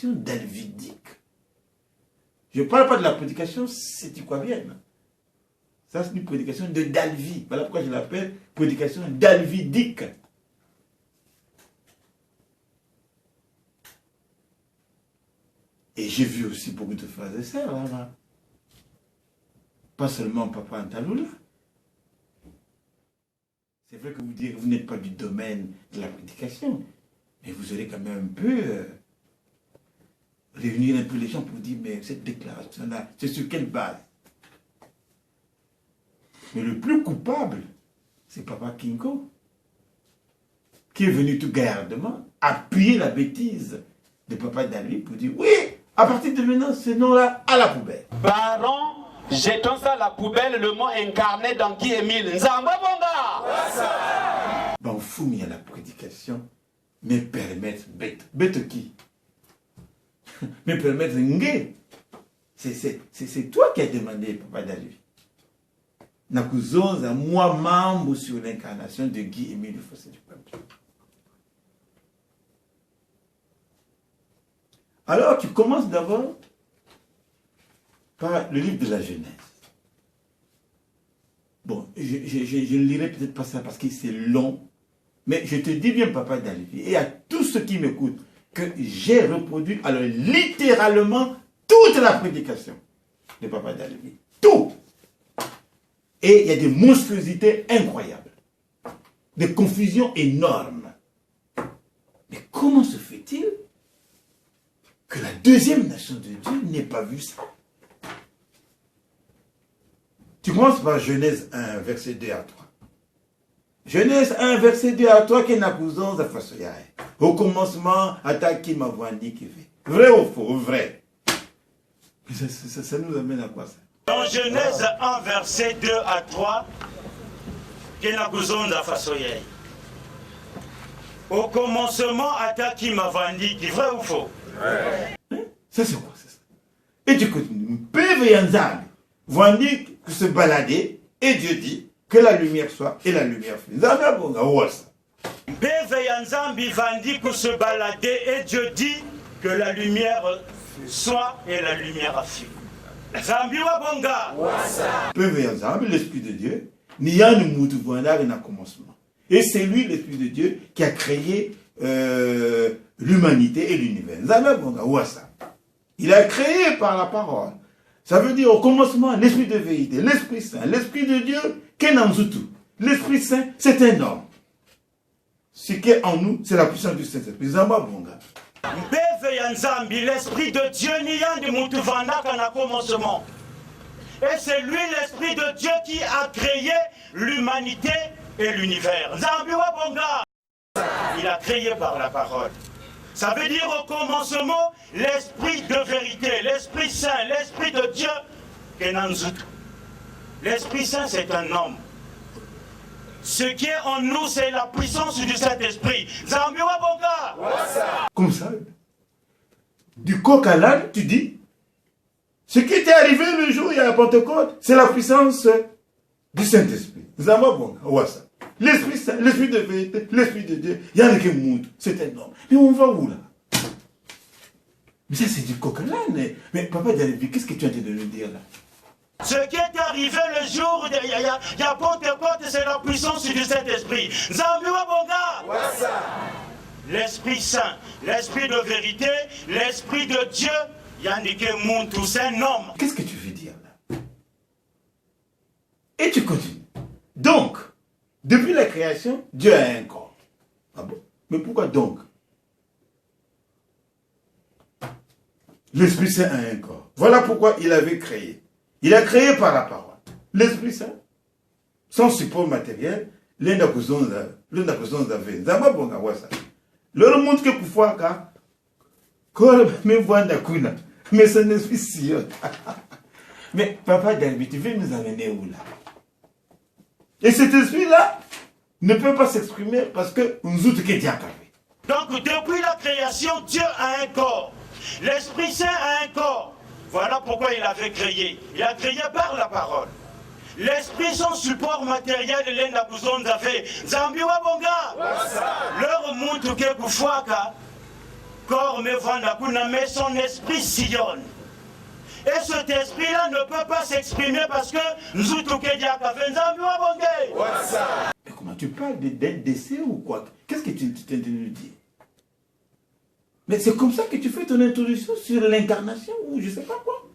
prédication dalvidique. Je ne parle pas de la prédication sétiquavienne. Ça, c'est une prédication de Dalvi. Voilà pourquoi je l'appelle prédication dalvidique. Et j'ai vu aussi beaucoup de frères et sœurs là-bas. Pas seulement Papa Antaloula. C'est vrai que vous dites que vous n'êtes pas du domaine de la prédication, mais vous allez quand même un peu réunir un peu les gens pour dire, mais cette déclaration-là, c'est sur quelle base? Mais le plus coupable, c'est Papa Kinko, qui est venu tout gaillardement appuyer la bêtise de Papa Dalvi pour dire, oui, à partir de maintenant, ce nom-là, à la poubelle. Baron, jetons ça à la poubelle, le mot incarné dans Guy Émile. Nzamba Bonga! Ben, fou mis à la prédication, mais permettre bête. Bête qui? Mais permettre ngé. C'est toi qui as demandé, Papa Dalvi. Nakuzons à moi membre sur l'incarnation de Guy Émile Fossé du peuple. Alors, tu commences d'abord par le livre de la Genèse. Bon, je ne lirai peut-être pas ça parce que c'est long, mais je te dis bien, Papa Dalvi, et à tous ceux qui m'écoutent, que j'ai reproduit alors littéralement toute la prédication de Papa Dalvi. Tout! Et il y a des monstruosités incroyables, des confusions énormes. Mais comment se fait-il que la deuxième nation de Dieu n'ait pas vu ça? Tu commences par Genèse 1, verset 2 à 3. Genèse 1, verset 2 à 3, qui n'a cousons à Fasoyaï. Au commencement, Ataki m'a vendu qui fait. Vrai ou faux? Vrai. Ça nous amène à quoi ça? Dans Genèse 1, verset 2 à 3, qui n'a cousons à Fasoyaï. Au commencement, Ataki m'a vendu qui vrai ou faux? Ça c'est quoi? Ça? Et tu continues. Peve Yanzam, vendu que se balader, et Dieu dit que la lumière soit, et la lumière fut. Peve Yanzambi vendu que se balader, et Dieu dit que la lumière soit, et la lumière fut. Zambi wa bonga. Peve Yanzam, l'Esprit de Dieu, n'y a ni moutou voila n'a commencement. Et c'est lui, l'Esprit de Dieu, qui a créé l'humanité et l'univers. Il a créé par la parole. Ça veut dire au commencement, l'Esprit de vérité, l'Esprit Saint, l'Esprit de Dieu, Kenanzutu. L'Esprit Saint, c'est un homme. Ce qui est en nous, c'est la puissance du Saint-Esprit. L'Esprit de Dieu n'y a de Moutuvanda qu'en a commencement. Et c'est lui, l'Esprit de Dieu, qui a créé l'humanité et l'univers. Il a créé par la parole. Ça veut dire au commencement, l'Esprit de vérité, l'Esprit Saint, l'Esprit de Dieu, Kenanzutu. L'Esprit Saint, c'est un homme. Ce qui est en nous, c'est la puissance du Saint-Esprit. Comme ça, du coq à l'âne, tu dis, ce qui était arrivé le jour où il y a la Pentecôte, c'est la puissance du Saint-Esprit. L'Esprit Saint, l'Esprit de vérité, l'Esprit de Dieu, il y a un qui monte, c'est un homme. Mais on va où là? Mais ça c'est du coq à l'âne. Mais Papa Dalvi, qu'est-ce que tu as de nous dire là? Ce qui est arrivé le jour où il y a Pentecôte, c'est la puissance du Saint-Esprit. L'Esprit Saint, l'Esprit de vérité, l'Esprit de Dieu, il y a un qui monte, c'est un homme. Qu'est-ce que tu veux dire là? Et tu continues. Donc, depuis la création, Dieu a un corps. Ah bon? Mais pourquoi donc? L'Esprit Saint a un corps. Voilà pourquoi il avait créé. Il a créé par la parole. L'Esprit Saint, sans support matériel, l'un des cousins avait. Le monde que Koufouaka, mais ce n'est pas si. Mais Papa Dalvi, tu veux nous amener où là? Et cet esprit-là ne peut pas s'exprimer parce que nous autres qui sommes. Donc depuis la création, Dieu a un corps. L'Esprit Saint a un corps. Voilà pourquoi il avait créé. Il a créé par la parole. L'Esprit sans support matériel, l'un des avait. Zambiwa bonga. Leur montre que Koufouaka, corps me vanda kuna, mais son esprit sillonne. Et cet esprit-là ne peut pas s'exprimer parce que Nzutuke Diaka Venzambi Wabonge. Mais comment tu parles d'être décès ou quoi? Qu'est-ce que tu t'es de nous dire? Mais c'est comme ça que tu fais ton introduction sur l'incarnation ou je sais pas quoi.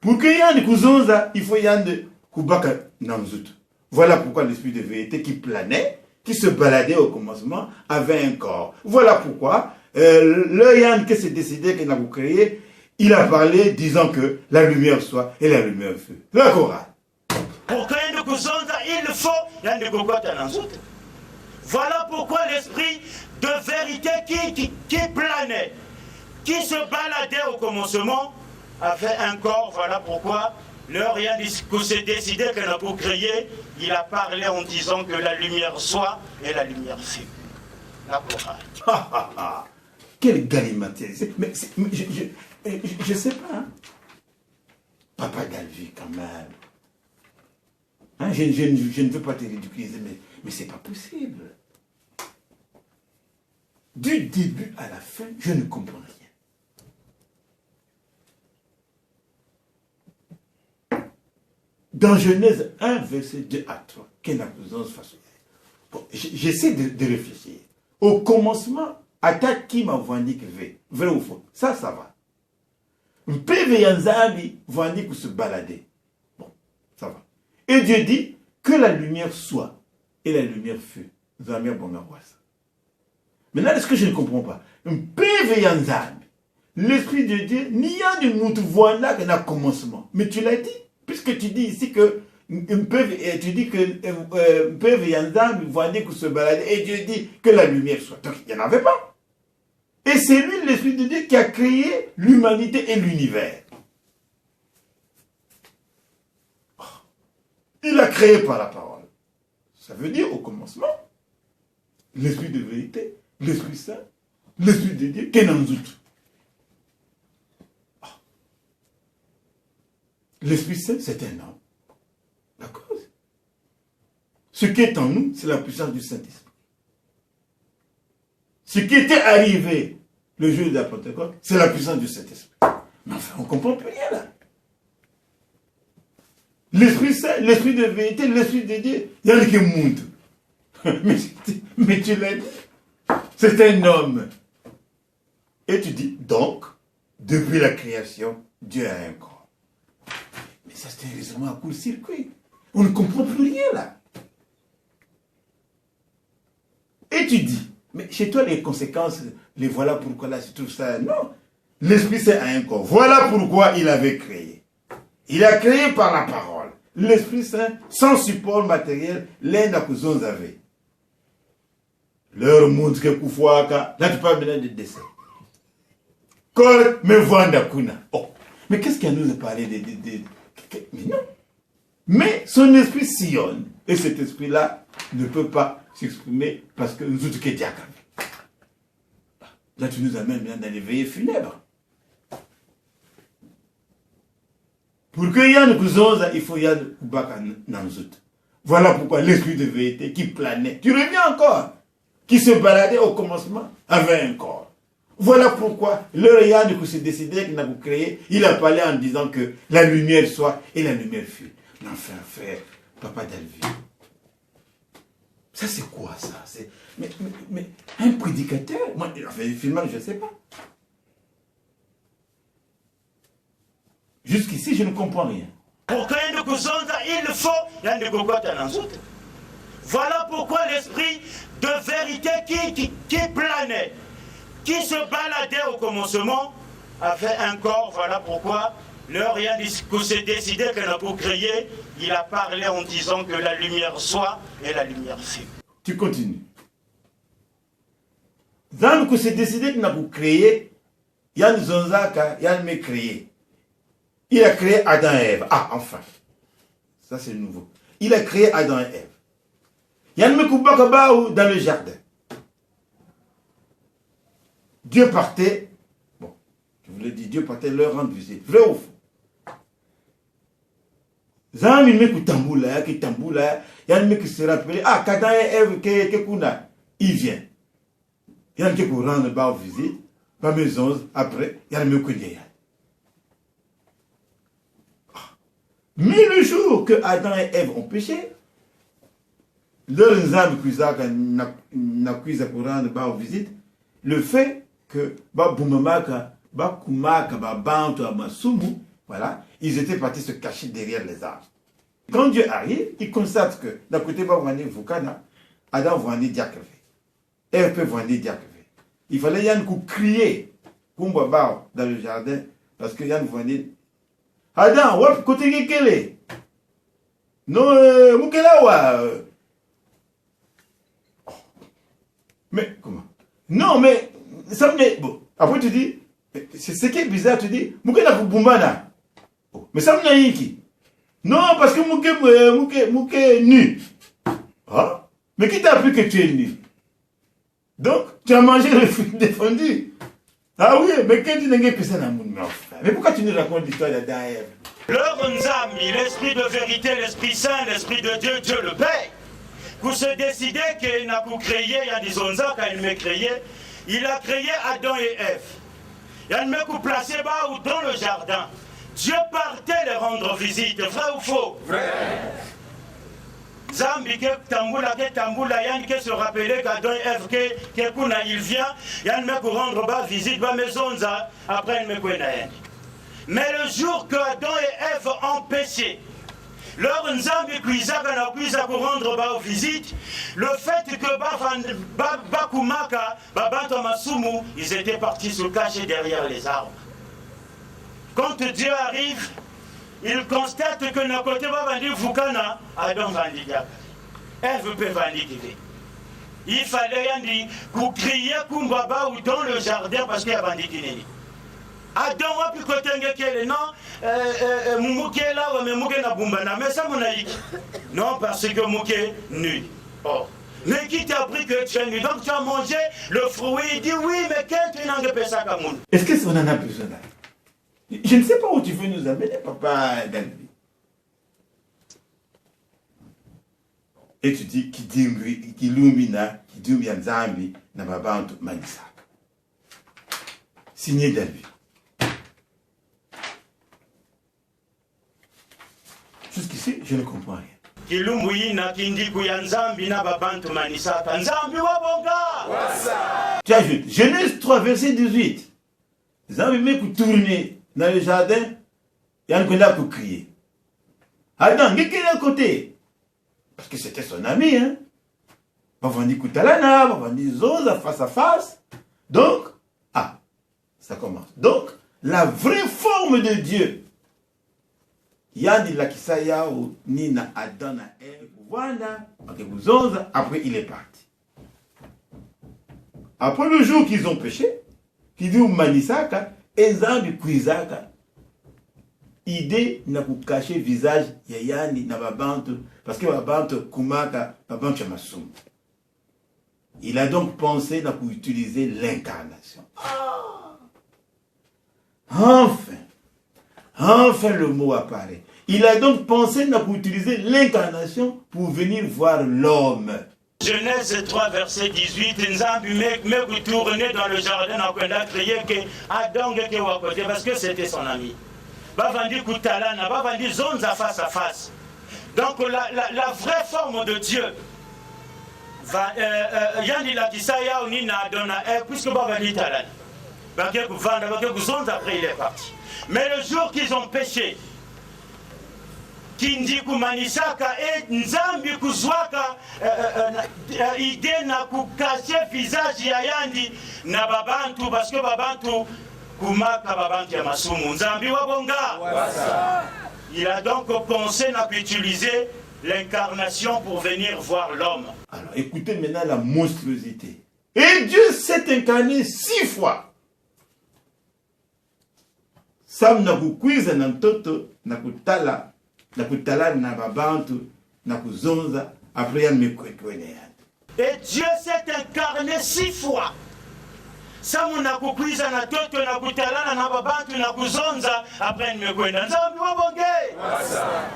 Pour que Yann Kouzonza, il faut Yann Koubaka Namzut. Voilà pourquoi l'esprit de vérité qui planait, qui se baladait au commencement, avait un corps. Voilà pourquoi le Yann qui s'est décidé qu'il a créé, il a parlé disant que la lumière soit et la lumière fut. La chorale. Pour que Yann Kouzonza, il faut Yann Koukota Namzut. Voilà pourquoi l'esprit de vérité qui planait, qui se baladait au commencement, avait un corps. Voilà pourquoi le rien s'est décidé que n'a pas créé, il a parlé en disant que la lumière soit et la lumière fut. La chorale. Quelle galimatie. Mais je sais pas. Hein. Papa Dalvi, quand même. Hein, je ne veux pas te ridiculiser, mais c'est pas possible. Du début à la fin, je ne comprends rien. Dans Genèse 1, verset 2 à 3, quelle absence façon. Bon, j'essaie de réfléchir. Au commencement, attaque qui m'a vendu que vrai ou faux. Ça va. Un PV Yanzabi vendu que se balader. Bon, ça va. Et Dieu dit que la lumière soit et la lumière fut. Maintenant, ce que je ne comprends pas, un PV Yanzabi, l'esprit de Dieu, n'y a de nous voir là qu'un commencement. Mais tu l'as dit, puisque tu dis ici que tu dis que PV Yanzabi vendu que se balader et Dieu dit que la lumière soit. Donc il n'y en avait pas. Et c'est lui, l'Esprit de Dieu, qui a créé l'humanité et l'univers. Il a créé par la parole. Ça veut dire au commencement, l'Esprit de vérité, l'Esprit Saint, l'Esprit de Dieu, Kenanzout. L'Esprit Saint, c'est un homme. D'accord? Ce qui est en nous, c'est la puissance du Saint-Esprit. Ce qui était arrivé le jour de la Pentecôte, c'est la puissance du Saint-Esprit. Mais enfin, on ne comprend plus rien là. L'Esprit Saint, l'Esprit de vérité, l'Esprit de Dieu, il y a qui monte. Mais tu l'as dit. C'est un homme. Et tu dis, donc, depuis la création, Dieu a un corps. Mais ça, c'est un raisonnement à court-circuit. On ne comprend plus rien là. Et tu dis, mais chez toi, les conséquences, les voilà pourquoi là, c'est tout ça. Non. L'Esprit Saint a un corps. Voilà pourquoi il avait créé. Il a créé par la parole. L'Esprit Saint, sans support matériel, l'un à cousons avait. Leur monde que Koufouaka, là tu parles maintenant de décès. Kol me vanda kuna. Oh, mais qu'est-ce qu'il y a nous de parler mais non. Mais son esprit sillonne. Et cet esprit-là ne peut pas s'exprimer parce que nous autres là tu nous amènes maintenant dans les veillées funèbres. Pour que Yann Kouzonza, il faut Yann Koubaka Namzout. Voilà pourquoi l'esprit de vérité qui planait, tu reviens encore, qui se baladait au commencement, avait un corps. Voilà pourquoi le Yann qui s'est décidé qu'il n'a pas créé, il a parlé en disant que la lumière soit et la lumière fut. Mais enfin, frère, Papa Dalvi, ça c'est quoi ça? Mais un prédicateur, moi, finalement, je ne sais pas. Jusqu'ici, je ne comprends rien. Pour que il faut, voilà pourquoi l'esprit de vérité qui planait, qui se baladait au commencement, avait un corps. Voilà pourquoi le rien s'est décidé que n'a pas créé, il a parlé en disant que la lumière soit et la lumière fut. Tu continues. Dans que s'est décidé qu'il n'a pas créé, Yann Zonzaka, Yann m'a créé. Il a créé Adam et Ève. Ah, enfin. Ça, c'est nouveau. Il a créé Adam et Ève. Yann me coupe dans le jardin. Dieu partait. Bon, je vous l'ai dit, Dieu partait leur rendre visite. Vrai ou faux? Zan me coupe tamboula, qui tamboula. Yann me se rappelait. Ah, qu'Adam et Ève, que kuna. Il vient. Il y a qui pour rendre bas visite, pas maison, après, il y a le mieux que des 1000 jours que Adam et Ève ont péché, leurs âmes n'a cuisé pour rendre bas visite, le fait que, voilà, ils étaient partis se cacher derrière les arbres. Quand Dieu arrive, il constate que d'un côté, Adam va venir diacre. Ève peut venir diacre. Il fallait Yann crier dans le jardin parce que Yann venait. Adam, wap côté quel est? Non, mais comment? Non, mais ça me bon. Après tu dis, c'est ce qui est bizarre, tu dis, Moukela Bumbana. Mais ça me qui? Non, parce que Mouké nu. Ah? Mais qui t'a appris que tu es nu? Donc, tu as mangé le fruit défendu. Ah oui, mais quand tu n'as pas ça dans mon frère. Mais pourquoi tu nous racontes l'histoire d'Adam et Ève? Leur Nzambi, l'esprit de vérité, l'esprit saint, l'esprit de Dieu, Dieu le Père. Pour se décider qu'il n'a pas créé, il y a des onzas quand il m'a créé, il a créé Adam et Ève. Il a m'a placé dans le jardin. Dieu partait les rendre visite, vrai ou faux? Vrai. Zambi que Tamboula, Yann qui se rappelait qu'Adam et Ève, que il vient, Yann m'a rendre visite, maison, après il me connaît. Mais le jour que Adam et Ève ont péché, leur Nzambi cuisa pour rendre visite, le fait que Bakumaka, Babanto Masumu, ils étaient partis se cacher derrière les arbres. Quand Dieu arrive, il constate que d'un côté va vendre Vukana, Adam vandi Diak. Ève peut vendre Diak. Il fallait crier Kumbaba ou dans le jardin parce qu'il y a vendu Diak. Adam a pu côté non, Mouké là, mais Mouké na Bumbana, mais ça mon aïk. Non, parce que Mouké nu. Oh. Mais qui t'a appris que tu es nu? Donc tu as mangé le fruit, il dit oui, mais quand tu n'as pas ça comme nous. Est-ce que ça en a besoin? Je ne sais pas où tu veux nous amener, papa David. Et tu dis qui lumina, qui dit Zambi, n'a pas en tout Manisak. Signé David. Jusqu'ici, je ne comprends rien. Tu ajoutes, Genèse 3, verset 18. Zambi met pour tourner dans le jardin, il y a un qu'on pour crier. Adam, qui est à côté? Parce que c'était son ami, hein. On va dire Koutalana, on va dire Zoza face à face. Donc, ça commence. Donc, la vraie forme de Dieu. Yandi la kisaya ou nina Adana Ève, voilà, après il est parti. Après le jour qu'ils ont péché, qui dit Manisaka, Ezambi Kuizaka, idée n'a pas caché le visage Yayani na Babantu, parce que Babantu Kumaka, Babantu Masum. Il a donc pensé n'a pas utiliser l'incarnation. Enfin le mot apparaît. Il a donc pensé n'a pas utiliser l'incarnation pour venir voir l'homme. Genèse 3, verset 18, Nzambi me tourner dans le jardin on a crié que Adam qui est à côté parce que c'était son ami. Va vendre Koutalana, va vendre Zonza face à face. Donc la vraie forme de Dieu, Yandi la Kisaya ou Nina Adona, puisque va vendre Talana. Va vendre Zonza après il est parti. Mais le jour qu'ils ont péché, Kindi kumanisaka et Nzambi kuzwaka idée na kukache visage ya Yandi na Babantu parce que Babantu kumaka Babantu ya masumu Nzambi wabonga. Il a donc pensé n'a pu utiliser l'incarnation pour venir voir l'homme. Alors écoutez maintenant la monstruosité. Et Dieu s'est incarné 6 fois. Sam na kukwiza na mtoto na kutala na kutala na babantu na kuzonza après me kwekwenea. Et Dieu s'est incarné 6 fois. Sam na kukwiza na toto na kutala na babantu na kuzonza après me kwenda. Nzambi wabonge.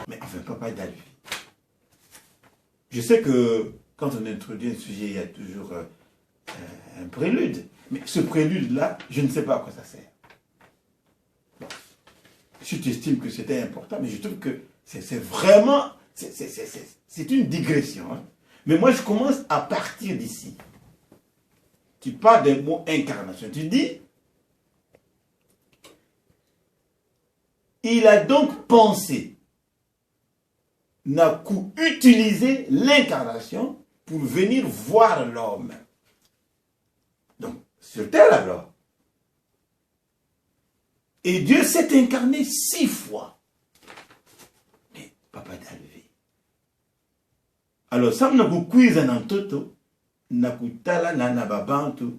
Mais enfin papa David. Je sais que quand on introduit un sujet, il y a toujours un prélude. Mais ce prélude-là, je ne sais pas à quoi ça sert. Bon. Si tu estimes que c'était important, mais je trouve que c'est vraiment... C'est une digression. Hein. Mais moi, je commence à partir d'ici. Tu parles d'un mot incarnation. Tu dis, il a donc pensé, n'a utilisé l'incarnation pour venir voir l'homme. Donc, sur terre alors. Et Dieu s'est incarné 6 fois. Mais, papa d'Alvé. Alors, ça n'a quiz en toto, n'a tala na babantu,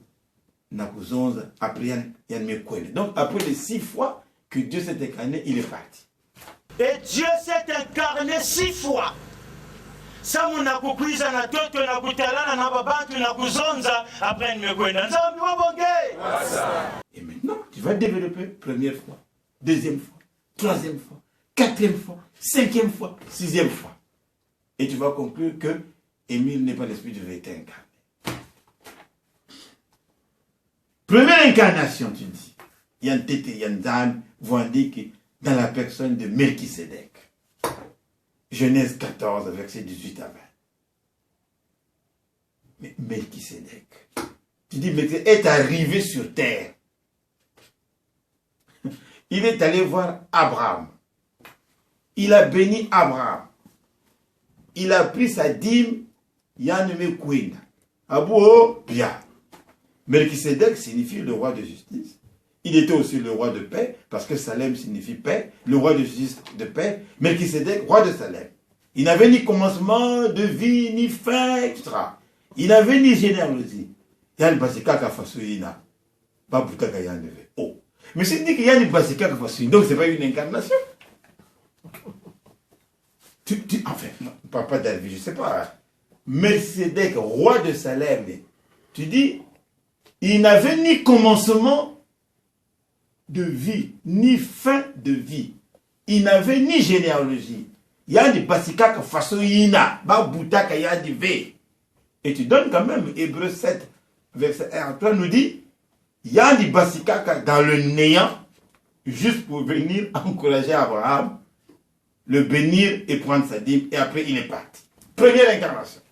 n'a zonza, après yan me kwele. Donc, après les 6 fois que Dieu s'est incarné, il est parti. Et Dieu s'est incarné 6 fois. Ça n'a kukwiza na toto, na kutala na babantu, na kuzonza, après yan me kwele. Nzambi wabonge. Et maintenant, tu vas développer première fois, deuxième fois, troisième fois, quatrième fois, cinquième fois, sixième fois. Et tu vas conclure que Émile n'est pas l'esprit de vérité incarné. Première incarnation, tu dis. Yann Tété, Yann Dan, Vouandi, dans la personne de Melchisédek. Genèse 14, verset 18 à 20. Mais Melchisédek, tu dis, Melchisédek est arrivé sur terre. Il est allé voir Abraham. Il a béni Abraham. Il a pris sa dîme, Yann Kwenda. Abou, bien. Melchisédek signifie le roi de justice. Il était aussi le roi de paix, parce que Salem signifie paix, le roi de justice de paix. Melchisédek, roi de Salem. Il n'avait ni commencement de vie, ni fin, etc. Il n'avait ni généalogie. Yann Basikaka Fasoïna. Babutaka Yann devait. Oh. Mais c'est dit qu'il y a une Basikaka Fasoïna, donc ce n'est pas une incarnation. Enfin, papa David, je ne sais pas. Melchisédek, roi de Salem, tu dis, il n'avait ni commencement de vie, ni fin de vie. Il n'avait ni généalogie. Il y a des basikaka fasoïna, babutaka y a des V. Et tu donnes quand même Hébreux 7, verset 1 à 3, nous dit, il y a des basikaka dans le néant, juste pour venir encourager Abraham, le bénir et prendre sa dîme, et après il est parti. Première incarnation.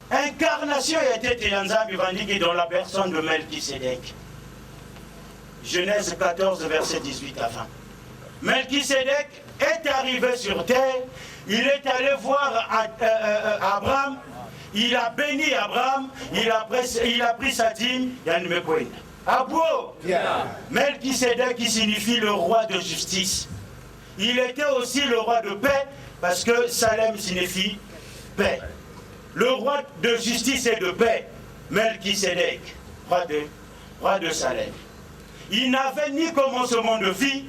Incarnation était Nzambi Vandiki dans la personne de Melchisédek. Genèse 14, verset 18 à 20. Melchisédek est arrivé sur terre, il est allé voir Abraham, il a béni Abraham, il a pris sa dîme, Yann Mekwenda. Abou, Melchisédek qui signifie le roi de justice. Il était aussi le roi de paix, parce que Salem signifie paix. Le roi de justice et de paix, Melchisédek, roi de Salem. Il n'avait ni commencement de vie,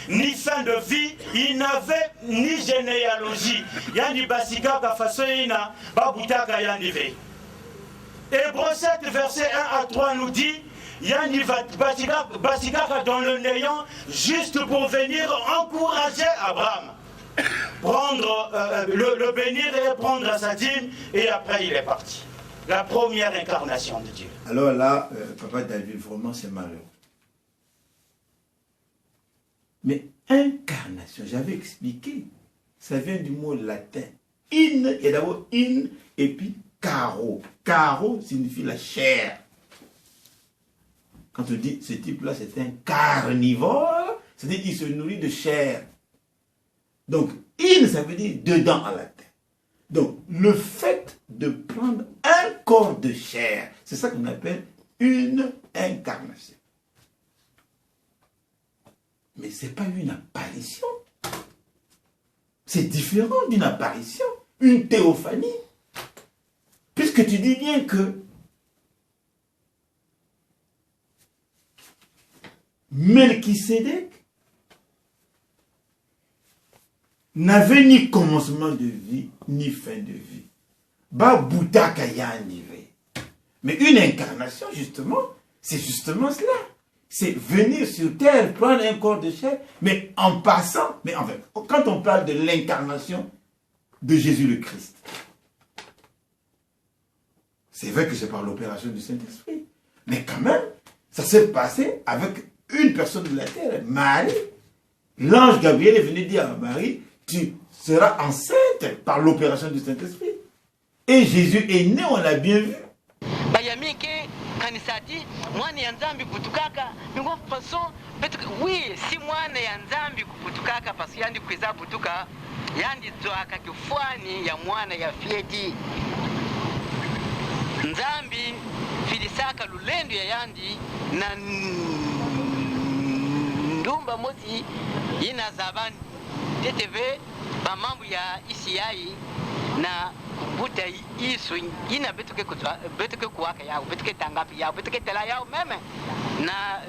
ni fin de vie, il n'avait ni généalogie. Yandi Basika Kafasoina, Babutaka Yandive. Hébreux 7, verset 1 à 3 nous dit, Yandi Basika dans le néant, juste pour venir encourager Abraham. Prendre, le bénir et prendre sa dîme, et après il est parti. La première incarnation de Dieu. Alors là, papa David, vraiment c'est malheureux. Mais incarnation, j'avais expliqué, ça vient du mot latin. In, et d'abord in, et puis caro. Caro signifie la chair. Quand on dit ce type-là, c'est un carnivore, c'est-à-dire qu'il se nourrit de chair. Donc, in, ça veut dire dedans en latin. Donc, le fait de prendre un corps de chair, c'est ça qu'on appelle une incarnation. Mais ce n'est pas une apparition. C'est différent d'une apparition, une théophanie. Puisque tu dis bien que Melchisédek n'avait ni commencement de vie, ni fin de vie. Mais une incarnation, justement, c'est justement cela. C'est venir sur terre, prendre un corps de chair, mais en passant, mais en fait, quand on parle de l'incarnation de Jésus le Christ, C'est vrai que c'est par l'opération du Saint-Esprit. Mais quand même, ça s'est passé avec une personne de la terre, Marie. L'ange Gabriel est venu dire à Marie, tu seras enceinte par l'opération du Saint-Esprit. Et Jésus est né, on l'a bien vu. Oui, si mwana ya nzambi kuputukaka pasi yandi kweza putuka yandi zoaka kifwani ya mwana ya fieti nzambi filisaka lulendo ya yandi na ndumba mozi ina zaban TTV ba mambo ya ICI na kubuta isu ina betuke kuwaka yao betuke tangapi yao betuke tela yao meme na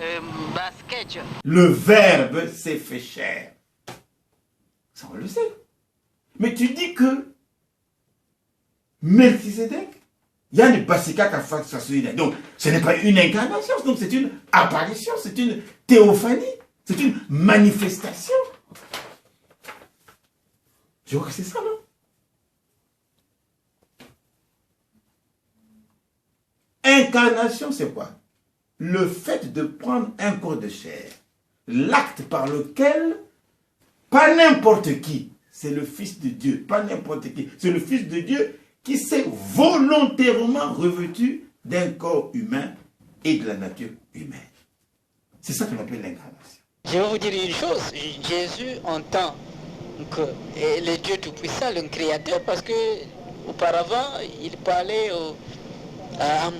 basket. Le Verbe s'est fait chair. Ça on le sait. Mais tu dis que Melchisédek, il y a une basika qui a fait ça. Donc ce n'est pas une incarnation, donc c'est une apparition, c'est une théophanie, c'est une manifestation. Je crois que c'est ça, non? Incarnation, c'est quoi? Le fait de prendre un corps de chair. L'acte par lequel, pas n'importe qui, c'est le Fils de Dieu, pas n'importe qui, c'est le Fils de Dieu qui s'est volontairement revêtu d'un corps humain et de la nature humaine. C'est ça qu'on appelle l'incarnation. Je vais vous dire une chose, Jésus entend que le Dieu Tout-Puissant, le Créateur, parce que auparavant, il parlait à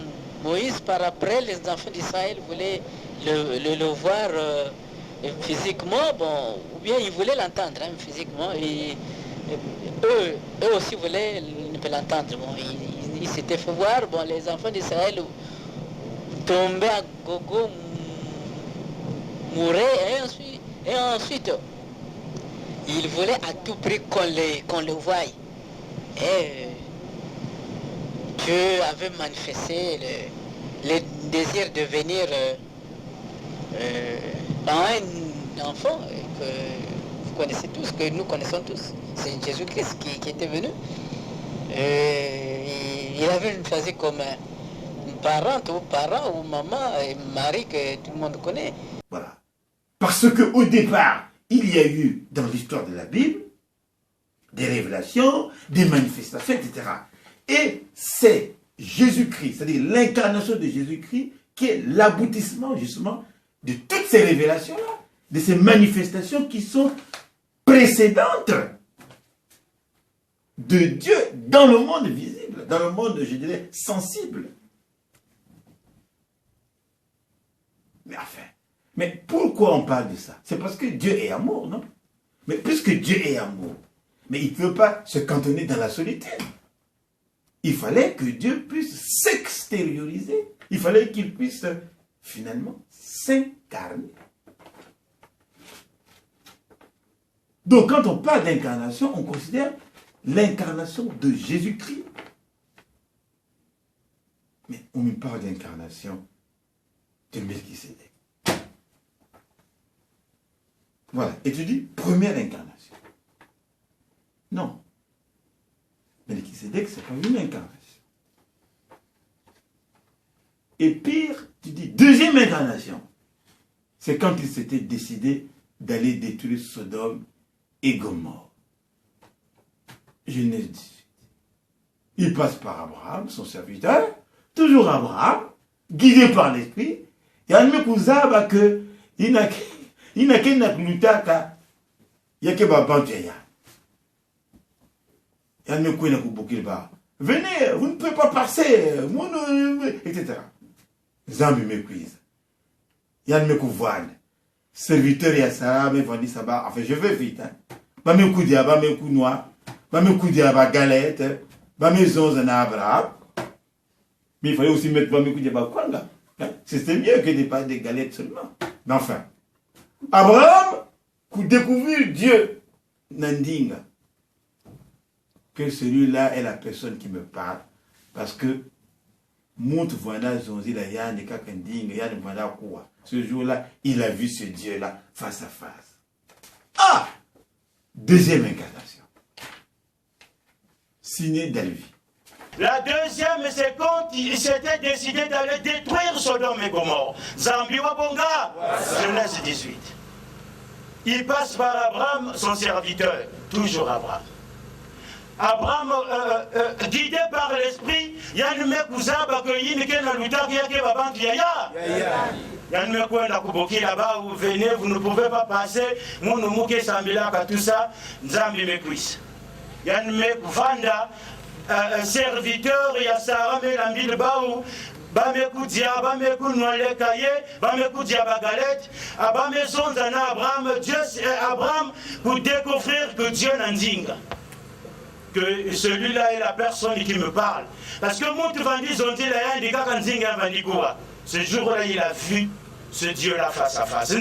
Moïse, par après, les enfants d'Israël voulaient le voir physiquement, bon, ou bien ils voulaient l'entendre physiquement, et eux aussi voulaient l'entendre. Bon, ils s'étaient fait voir, bon, les enfants d'Israël tombaient à gogo, mouraient, et ensuite ils voulaient à tout prix qu'on le voie. Et Dieu avait manifesté le désir de venir dans un enfant que vous connaissez tous, que nous connaissons tous. C'est Jésus-Christ qui était venu. Il avait choisi comme parent ou maman et Marie que tout le monde connaît. Voilà. Parce qu'au départ, il y a eu dans l'histoire de la Bible des révélations, des manifestations, etc. Et c'est Jésus-Christ, c'est-à-dire l'incarnation de Jésus-Christ, qui est l'aboutissement justement de toutes ces révélations-là, de ces manifestations qui sont précédentes de Dieu dans le monde visible, dans le monde, je dirais, sensible. Mais enfin, mais pourquoi on parle de ça? C'est parce que Dieu est amour, non? Mais puisque Dieu est amour, mais il ne peut pas se cantonner dans la solitude. Il fallait que Dieu puisse s'extérioriser. Il fallait qu'il puisse finalement s'incarner. Donc quand on parle d'incarnation, on considère l'incarnation de Jésus-Christ. Mais on me parle d'incarnation de Melchisédek. Voilà. Et tu dis, première incarnation. Non. Melchisédek, ce n'est pas une incarnation. Et pire, tu dis, deuxième incarnation. C'est quand il s'était décidé d'aller détruire Sodome et Gomorrhe. Genèse 18. Il passe par Abraham, son serviteur, toujours Abraham, guidé par l'esprit. Et on me cousaba que il n'a qu'un nakulutaka, il n'y a que Babanteya. Il y a un coup venez, vous ne pouvez pas passer, etc. Zambi me cuise. Il y a un coup voile. Serviteur et Sarah, mais vendu ça bas. Enfin, je vais vite. Ba me coup dia, ba me coup noir, ba me coup dia, ba galette, ba me zonze en Abraham. Mais il fallait aussi mettre ba me coup dia, ba kwanga. C'était mieux que de parler des galettes seulement. Mais enfin, Abraham, qui découvrir Dieu, Nandinga. Que celui-là est la personne qui me parle, parce que monte voilà zonzi la yann kakandinga yann voilà quoi. Ce jour-là, il a vu ce Dieu-là face à face. Ah! Deuxième incarnation. Signé d'Alvi. La deuxième, c'est quand il s'était décidé d'aller détruire Sodome et Gomorrhe. Zambi Wabonga, Genèse 18. Il passe par Abraham, son serviteur, toujours Abraham. Abraham, guidé par l'esprit, il y a une mekouzaba que yinike na lutaki yake babantu yaya. Il y a une mekouzaba kuboki là-bas, vous venez, vous ne pouvez pas passer, mounou mouke sambilaka, tout ça, Nzambi mekwis. Il y a une mekouvanda, serviteur, il y a Sarah Melambile Baou, Bamekoudia, Bamekounoale Kaye, Bamekoudia Bagalette, Abamezonzana Abraham, Dieu, Abraham, pour découvrir que Dieu n'endingue. Que celui-là est la personne qui me parle. Parce que mon Tuvandi Zonti la Yandika Kanzinga Vandikoua. Ce jour-là, il a vu ce Dieu-là face à face.